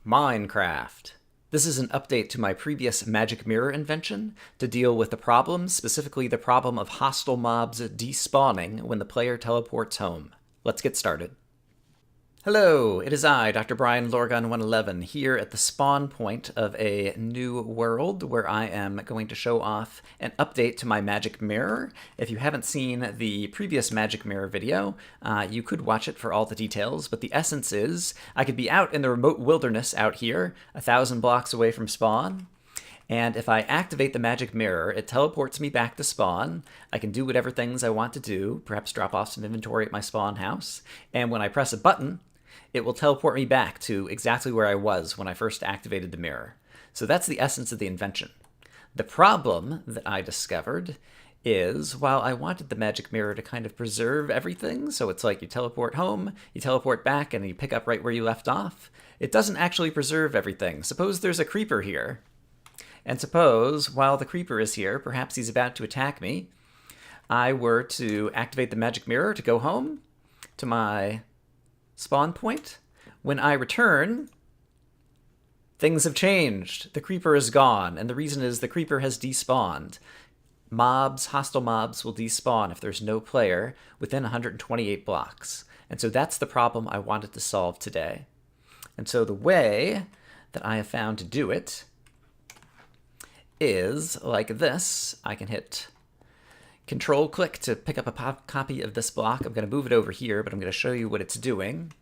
Minecraft. This is an update to my previous magic mirror invention to deal with the problem, specifically the problem of hostile mobs despawning when the player teleports home. Let's get started. Hello, it is I, Dr. Brian Lorgon111, here at the spawn point of a new world where I am going to show off an update to my magic mirror. If you haven't seen the previous magic mirror video, you could watch it for all the details, but the essence is I could be out in the remote wilderness out here, 1,000 blocks away from spawn, and if I activate the magic mirror, it teleports me back to spawn. I can do whatever things I want to do, perhaps drop off some inventory at my spawn house, and when I press a button, it will teleport me back to exactly where I was when I first activated the mirror. So that's the essence of the invention. The problem that I discovered is, while I wanted the magic mirror to kind of preserve everything, so it's like you teleport home, you teleport back, and you pick up right where you left off, it doesn't actually preserve everything. Suppose there's a creeper here, and suppose, while the creeper is here, perhaps he's about to attack me, I were to activate the magic mirror to go home to my spawn point. When I return, things have changed. The creeper is gone, and the reason is the creeper has despawned. Hostile mobs will despawn if there's no player within 128 blocks. And so that's the problem I wanted to solve today. And so the way that I have found to do it is like this. I can hit Control-click to pick up a copy of this block. I'm going to move it over here, but I'm going to show you what it's doing.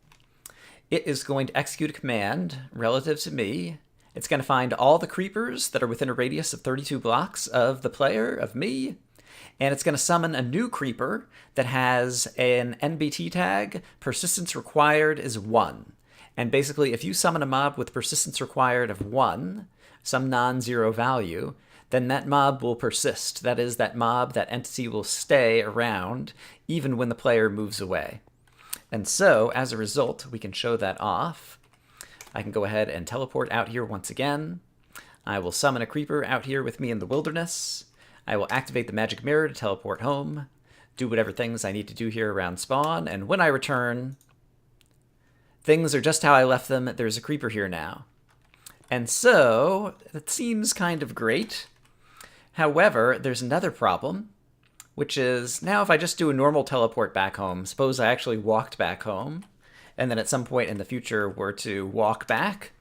It is going to execute a command relative to me. It's going to find all the creepers that are within a radius of 32 blocks of the player, of me, and it's going to summon a new creeper that has an NBT tag. Persistence required is 1. And basically, if you summon a mob with persistence required of 1, some non-zero value, then that mob will persist. That is, that entity will stay around even when the player moves away. And so, as a result, we can show that off. I can go ahead and teleport out here once again. I will summon a creeper out here with me in the wilderness. I will activate the magic mirror to teleport home, do whatever things I need to do here around spawn, and when I return, things are just how I left them. There's a creeper here now. And so, that seems kind of great. However, there's another problem, which is now if I just do a normal teleport back home, suppose I actually walked back home, and then at some point in the future were to walk back,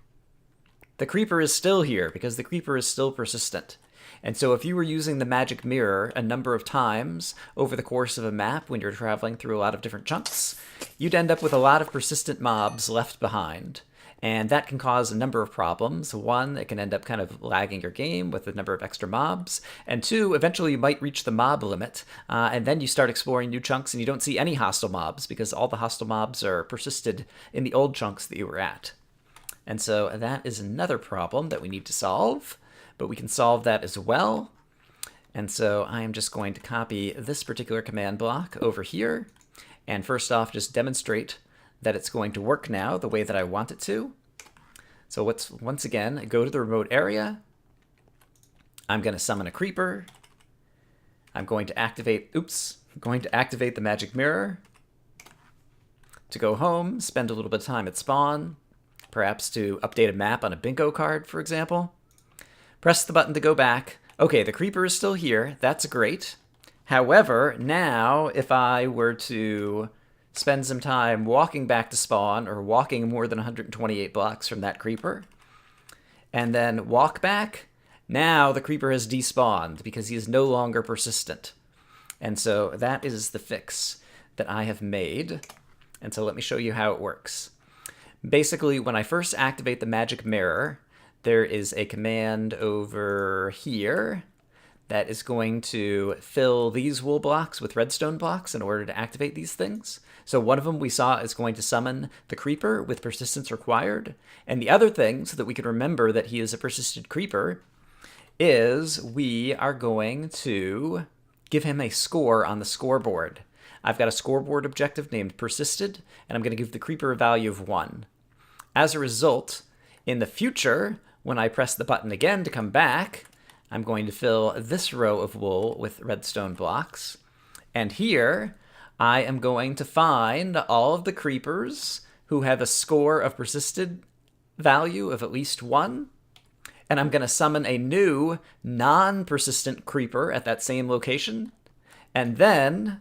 the creeper is still here because the creeper is still persistent. And so if you were using the magic mirror a number of times over the course of a map when you're traveling through a lot of different chunks, you'd end up with a lot of persistent mobs left behind. And that can cause a number of problems. 1, it can end up kind of lagging your game with a number of extra mobs. And 2, eventually you might reach the mob limit, and then you start exploring new chunks and you don't see any hostile mobs because all the hostile mobs are persisted in the old chunks that you were at. And so that is another problem that we need to solve, but we can solve that as well. And so I am just going to copy this particular command block over here, and first off just demonstrate that it's going to work now the way that I want it to. So once again, go to the remote area. I'm going to summon a creeper. I'm going to activate the magic mirror to go home, spend a little bit of time at spawn, perhaps to update a map on a bingo card, for example. Press the button to go back. Okay, the creeper is still here. That's great. However, now if I were to spend some time walking back to spawn, or walking more than 128 blocks from that creeper, and then walk back, now the creeper has despawned because he is no longer persistent. And so that is the fix that I have made. And so let me show you how it works. Basically, when I first activate the magic mirror, there is a command over here that is going to fill these wool blocks with redstone blocks in order to activate these things. So one of them we saw is going to summon the creeper with persistence required. And the other thing, so that we can remember that he is a persisted creeper, is we are going to give him a score on the scoreboard. I've got a scoreboard objective named Persisted, and I'm going to give the creeper a value of 1. As a result, in the future, when I press the button again to come back, I'm going to fill this row of wool with redstone blocks. And here, I am going to find all of the creepers who have a score of persisted value of at least 1. And I'm going to summon a new non-persistent creeper at that same location. And then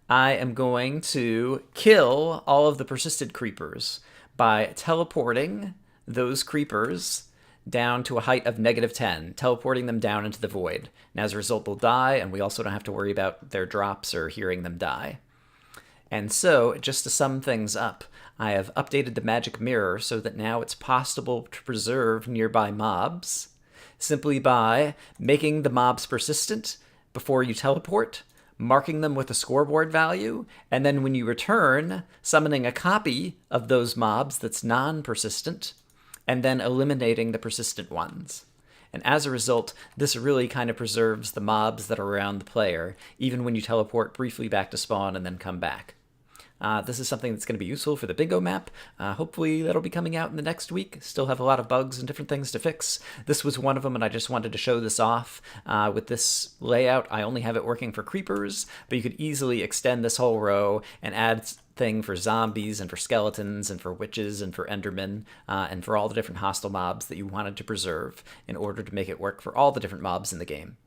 I am going to kill all of the persisted creepers by teleporting those creepers down to a height of -10, teleporting them down into the void. And as a result, they'll die, and we also don't have to worry about their drops or hearing them die. And so, just to sum things up, I have updated the magic mirror so that now it's possible to preserve nearby mobs simply by making the mobs persistent before you teleport, marking them with a scoreboard value, and then when you return, summoning a copy of those mobs that's non-persistent, and then eliminating the persistent ones. And as a result, this really kind of preserves the mobs that are around the player, even when you teleport briefly back to spawn and then come back. This is something that's going to be useful for the bingo map. Hopefully that'll be coming out in the next week. Still have a lot of bugs and different things to fix. This was one of them, and I just wanted to show this off. With this layout, I only have it working for creepers, but you could easily extend this whole row and add thing for zombies and for skeletons and for witches and for endermen and for all the different hostile mobs that you wanted to preserve in order to make it work for all the different mobs in the game.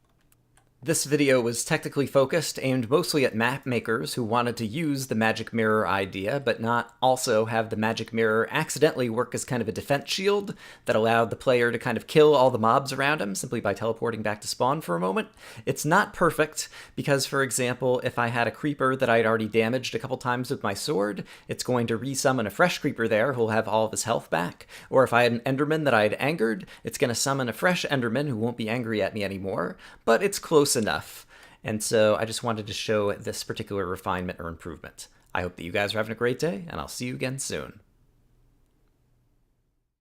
This video was technically focused, aimed mostly at map makers who wanted to use the magic mirror idea, but not also have the magic mirror accidentally work as kind of a defense shield that allowed the player to kind of kill all the mobs around him simply by teleporting back to spawn for a moment. It's not perfect, because for example, if I had a creeper that I'd already damaged a couple times with my sword, it's going to resummon a fresh creeper there who'll have all of his health back. Or if I had an enderman that I'd angered, it's going to summon a fresh enderman who won't be angry at me anymore, but it's close enough. And so I just wanted to show this particular refinement or improvement. I hope that you guys are having a great day, and I'll see you again soon.